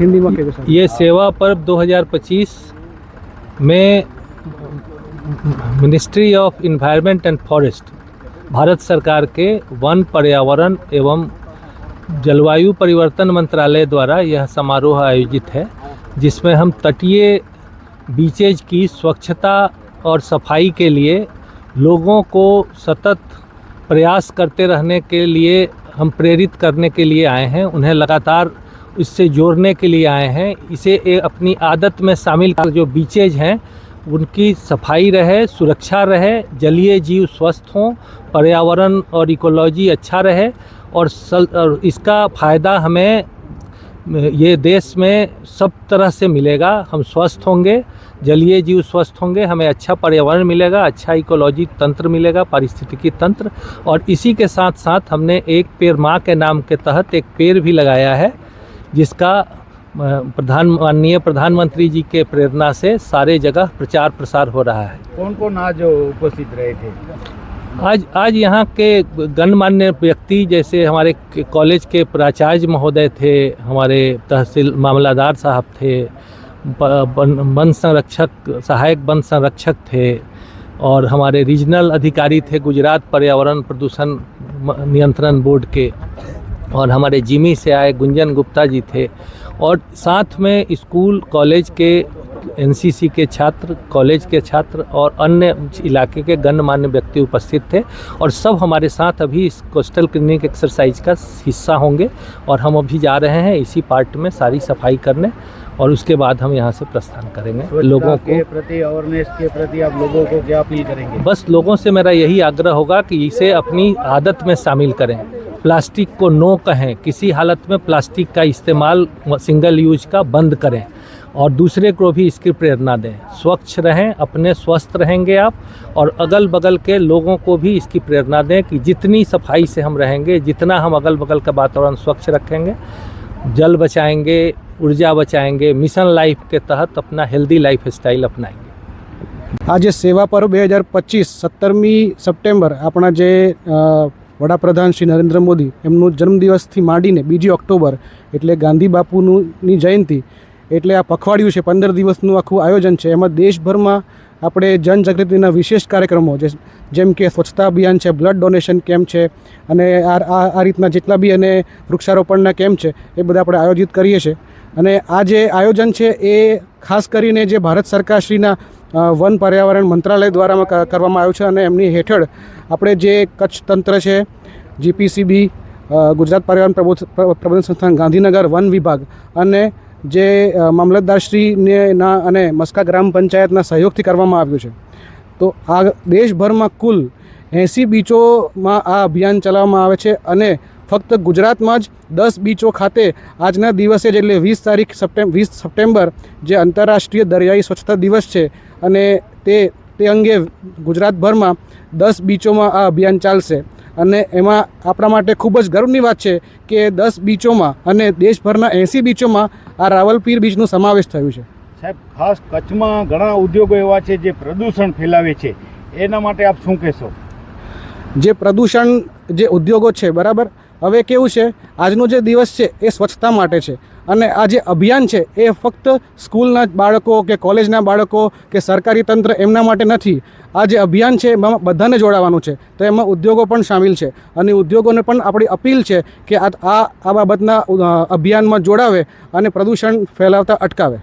हिंदी में कह दो। ये सेवा पर्व 2025 में ministry of environment and forest, Bharat सरकार के वन, पर्यावरण एवं जलवायु परिवर्तन मंत्रालय द्वारा यह समारोह आयोजित है, जिसमें हम तटीय बीचेज की स्वच्छता और सफाई के लिए लोगों को सतत प्रयास करते रहने के लिए हम प्रेरित करने के लिए आए हैं, उन्हें लगातार इससे जोड़ने के लिए आए हैं। इसे अपनी आदत में शामिल कर, जो बीचेज हैं उनकी सफाई रहे, सुरक्षा रहे, जलीय जीव स्वस्थ हों, पर्यावरण और इकोलॉजी अच्छा रहे और इसका फ़ायदा हमें ये देश में सब तरह से मिलेगा। हम स्वस्थ होंगे, जलीय जीव स्वस्थ होंगे, हमें अच्छा पर्यावरण मिलेगा, अच्छा इकोलॉजी तंत्र मिलेगा, पारिस्थितिकी तंत्र। और इसी के साथ साथ हमने एक पेड़ माँ के नाम के तहत एक पेड़ भी लगाया है, जिसका माननीय प्रधानमंत्री जी के प्रेरणा से सारे जगह प्रचार प्रसार हो रहा है। कौन कौन आज उपस्थित रहे थे? आज यहाँ के गणमान्य व्यक्ति, जैसे हमारे कॉलेज के प्राचार्य महोदय थे, हमारे तहसील मामलादार साहब थे, वन संरक्षक, सहायक वन संरक्षक थे, और हमारे रीजनल अधिकारी थे गुजरात पर्यावरण प्रदूषण नियंत्रण बोर्ड के, और हमारे जिमी से आए गुंजन गुप्ता जी थे, और साथ में स्कूल कॉलेज के एनसीसी के छात्र, कॉलेज के छात्र और अन्य इलाके के गणमान्य व्यक्ति उपस्थित थे। और सब हमारे साथ अभी इस कोस्टल क्लीनिंग एक्सरसाइज का हिस्सा होंगे, और हम अभी जा रहे हैं इसी पार्ट में सारी सफाई करने, और उसके बाद हम यहाँ से प्रस्थान करेंगे। लोगों के प्रति, अवेयरनेस के प्रति आप लोगों को क्या अपील करेंगे? बस लोगों से मेरा यही आग्रह होगा कि इसे अपनी आदत में शामिल करें, प्लास्टिक को नो कहें, किसी हालत में प्लास्टिक का इस्तेमाल सिंगल यूज का बंद करें, और दूसरे को भी इसकी प्रेरणा दें। स्वच्छ रहें, अपने स्वस्थ रहेंगे आप, और अगल बगल के लोगों को भी इसकी प्रेरणा दें कि जितनी सफाई से हम रहेंगे, जितना हम अगल बगल का वातावरण स्वच्छ रखेंगे, जल बचाएंगे, ऊर्जा बचाएंगे, मिशन लाइफ के तहत अपना हेल्दी लाइफ स्टाइल अपनाएंगे। आज सेवा पर्व 2025 17મી સપ્ટેમ્બર આપણા જે વડાપ્રધાન શ્રી નરેન્દ્ર મોદી એમનો જન્મદિવસથી માંડીને 2 ઓક્ટોબર એટલે ગાંધી બાપુની જયંતિ, એટલે આ પખવાડિયું છે, 15 દિવસનું આખું આયોજન છે। એમાં દેશભરમાં આપણે જનજાગૃતિના વિશેષ કાર્યક્રમો જેમ કે સ્વચ્છતા અભિયાન છે, બ્લડ ડોનેશન કેમ્પ છે, અને આ રીતના જેટલા બી અને વૃક્ષારોપણના કેમ્પ છે એ બધા આપણે આયોજિત કરીએ છીએ। અને આ જે આયોજન છે એ ખાસ કરીને જે ભારત સરકારશ્રીના વન પર્યાવરણ મંત્રાલય દ્વારા કરવામાં આવ્યું છે, અને એમની હેઠળ આપણે જે કચ્છ તંત્ર છે, જીપીસીબી, ગુજરાત પર્યાવરણ પ્રબંધન સંસ્થાન ગાંધીનગર, વન વિભાગ અને જે મામલતદારશ્રીના અને મસ્કા ગ્રામ પંચાયતના સહયોગથી કરવામાં આવ્યું છે। તો આ દેશભરમાં કુલ 80 બીચોમાં આ અભિયાન ચલાવવામાં આવે છે, અને ફક્ત ગુજરાતમાં જ 10 બીચો ખાતે આજના દિવસે જ એટલે 20 સપ્ટેમ્બર જે આંતરરાષ્ટ્રીય દરિયાઈ સ્વચ્છતા દિવસ છે, અને તે અંગે ગુજરાતભરમાં 10 બીચોમાં આ અભિયાન ચાલશે। અને એમાં આપણા માટે ખૂબ જ ગર્વની વાત છે કે 10 બીચોમાં અને દેશભરના 80 બીચોમાં આ રાવલપીર બીચનો સમાવેશ થયો છે। સાહેબ, ખાસ કચ્છમાં ઘણા ઉદ્યોગો એવા છે જે પ્રદૂષણ ફેલાવે છે, એના માટે આપ શું કહેશો? જે પ્રદૂષણ, જે ઉદ્યોગો છે, બરાબર, હવે કેવું છે, આજનો જે દિવસ છે એ સ્વચ્છતા માટે છે, અને આ જે અભિયાન છે એ ફક્ત સ્કૂલના બાળકો કે કોલેજના બાળકો કે સરકારી તંત્ર એમના માટે નથી। આ જે અભિયાન છે એમાં બધાને જોડાવાનું છે, તો એમાં ઉદ્યોગો પણ સામેલ છે, અને ઉદ્યોગોને પણ આપણી અપીલ છે કે આ બાબતના અભિયાનમાં જોડાવે અને પ્રદૂષણ ફેલાવતા અટકાવે।